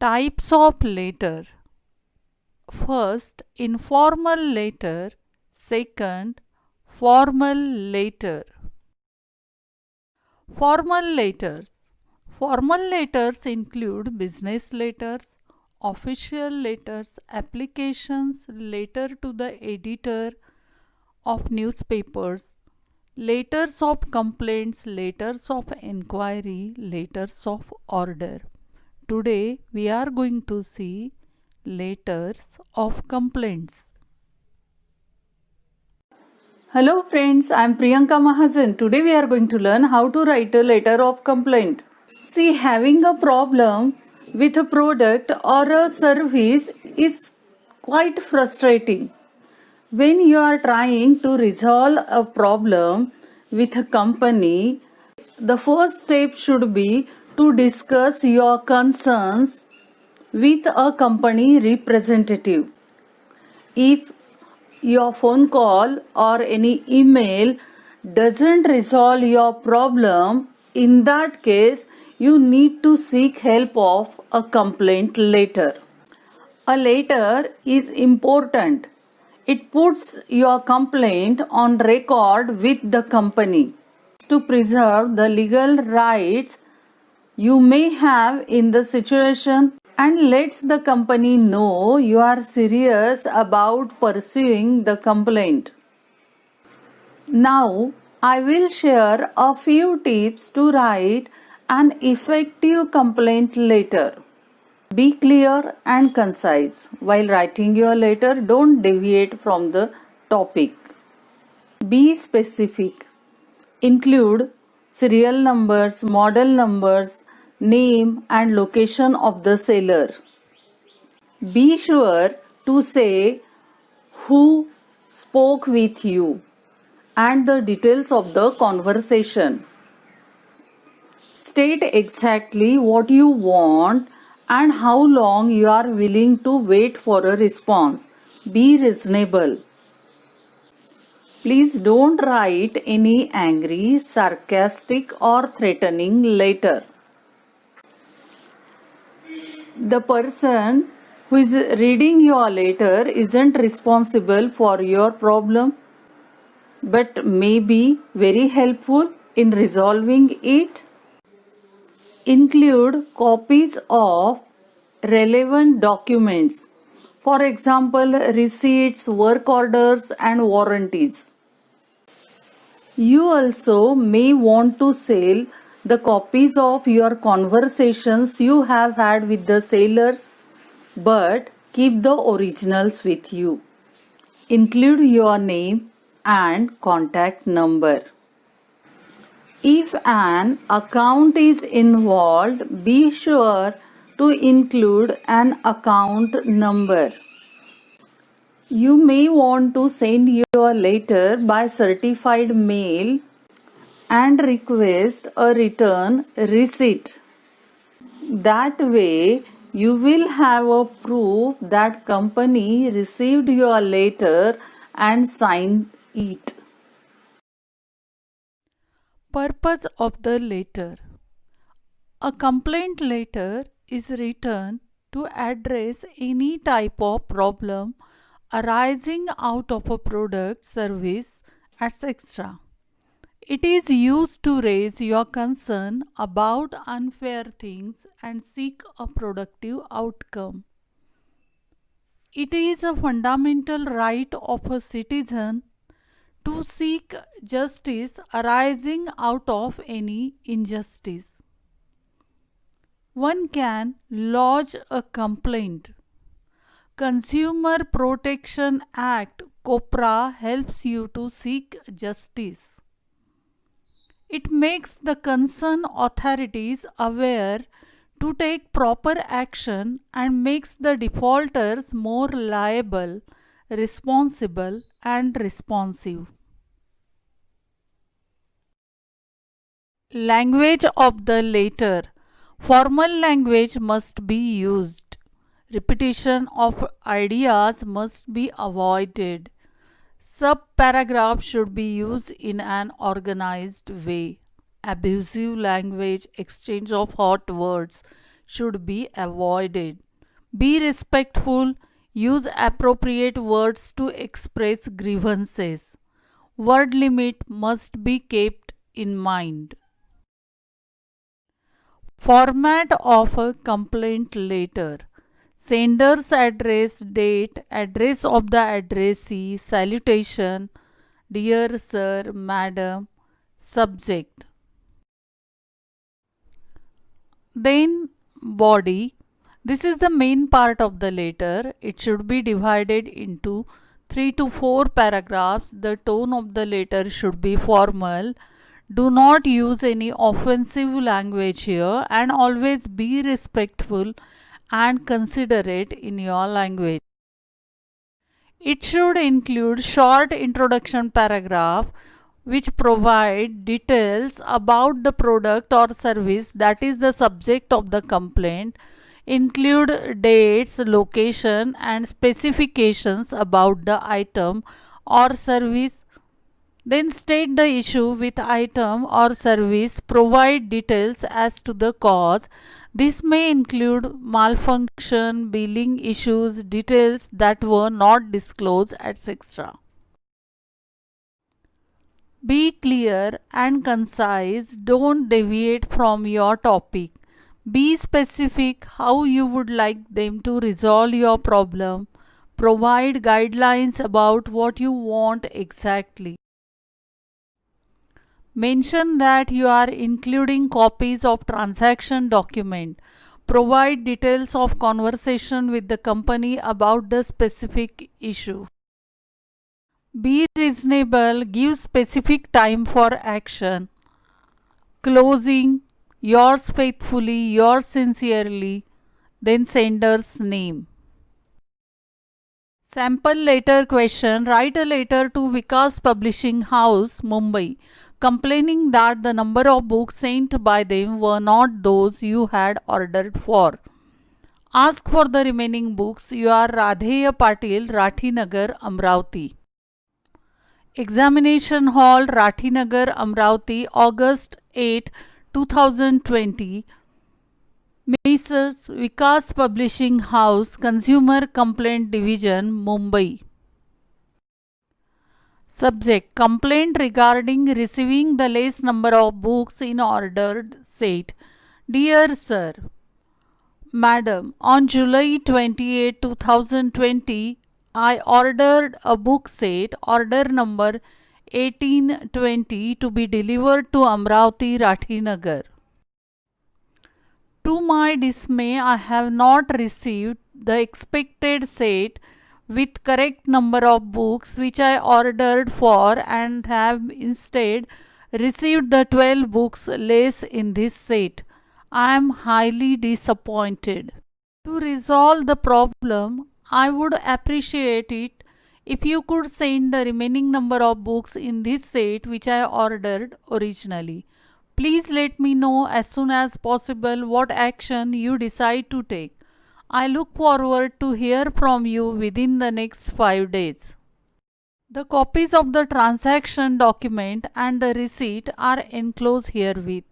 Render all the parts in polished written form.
Types of letter. First, informal letter. Second, formal letter. Formal letters. Formal letters include business letters, official letters, applications, letter to the editor of newspapers, letters of complaints, letters of inquiry, letters of order. Today we are going to see letters of complaints. Hello friends, I am Priyanka Mahajan. Today we are going to learn how to write a letter of complaint. See, having a problem with a product or a service is quite frustrating. When you are trying to resolve a problem with a company, the first step should be to discuss your concerns with a company representative. If your phone call or any email doesn't resolve your problem, in that case, you need to seek help of a complaint letter. A letter is important. It puts your complaint on record with the company to preserve the legal rights you may have in the situation and lets the company know you are serious about pursuing the complaint. Now, I will share a few tips to write an effective complaint letter. Be clear and concise. While writing your letter, don't deviate from the topic. Be specific. Include serial numbers, model numbers, name and location of the seller. Be sure to say who spoke with you and the details of the conversation. State exactly what you want and how long you are willing to wait for a response. Be reasonable. Please don't write any angry, sarcastic, or threatening letter. The person who is reading your letter isn't responsible for your problem, but may be very helpful in resolving it. Include copies of relevant documents, for example, receipts, work orders, and warranties. You also may want to sell the copies of your conversations you have had with the sailors, but keep the originals with you. Include your name and contact number. If an account is involved, be sure to include an account number. You may want to send your letter by certified mail and request a return receipt. That way, you will have a proof that company received your letter and signed it. Purpose of the letter. A complaint letter is written to address any type of problem arising out of a product, service, etc. It is used to raise your concern about unfair things and seek a productive outcome. It is a fundamental right of a citizen to seek justice arising out of any injustice. One can lodge a complaint. Consumer Protection Act (COPRA) helps you to seek justice. It makes the concerned authorities aware to take proper action and makes the defaulters more liable, responsible, and responsive. Language of the letter. Formal language must be used. Repetition of ideas must be avoided. Subparagraphs should be used in an organized way. Abusive language, exchange of hot words should be avoided. Be respectful. Use appropriate words to express grievances. Word limit must be kept in mind. Format of a complaint letter. Sender's address, date, address of the addressee, salutation, dear sir, madam, subject. Then body. This is the main part of the letter. It should be divided into 3 to 4 paragraphs. The tone of the letter should be formal. Do not use any offensive language here and always be respectful and considerate in your language. It should include short introduction paragraph which provide details about the product or service that is the subject of the complaint, include dates, location and specifications about the item or service. Then state the issue with item or service, provide details as to the cause. This may include malfunction, billing issues, details that were not disclosed, etc. Be clear and concise. Don't deviate from your topic. Be specific how you would like them to resolve your problem. Provide guidelines about what you want exactly. Mention that you are including copies of transaction document. Provide details of conversation with the company about the specific issue. Be reasonable. Give specific time for action. Closing. Yours faithfully, yours sincerely. Then sender's name. Sample letter question. Write a letter to Vikas Publishing House, Mumbai, complaining that the number of books sent by them were not those you had ordered for. Ask for the remaining books. You are Radheya Patil, Rathinagar, Amravati. Examination Hall, Rathinagar, Amravati, August 8, 2020. Mrs. Vikas Publishing House, Consumer Complaint Division, Mumbai. Subject: complaint regarding receiving the less number of books in ordered set. Dear Sir, Madam, on July 28, 2020, I ordered a book set, order number 1820, to be delivered to Amravati, Rathinagar. To my dismay, I have not received the expected set with correct number of books which I ordered for and have instead received the 12 books less in this set. I am highly disappointed. To resolve the problem, I would appreciate it if you could send the remaining number of books in this set which I ordered originally. Please let me know as soon as possible what action you decide to take. I look forward to hear from you within the next 5 days. The copies of the transaction document and the receipt are enclosed herewith.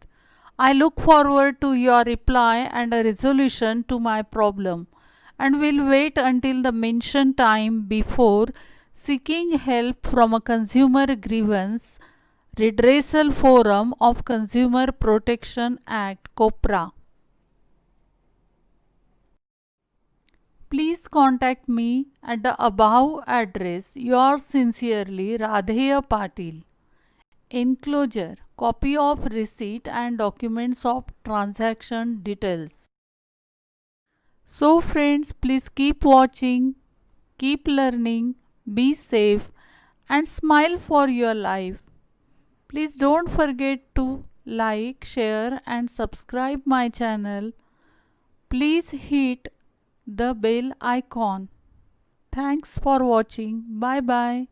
I look forward to your reply and a resolution to my problem, and will wait until the mentioned time before seeking help from a consumer grievance redressal forum of Consumer Protection Act, COPRA. Please contact me at the above address. Yours sincerely, Radheya Patil. Enclosure: copy of receipt and documents of transaction details. So friends, please keep watching, keep learning, be safe and smile for your life. Please don't forget to like, share and subscribe my channel. Please hit the bell icon. Thanks for watching. Bye bye.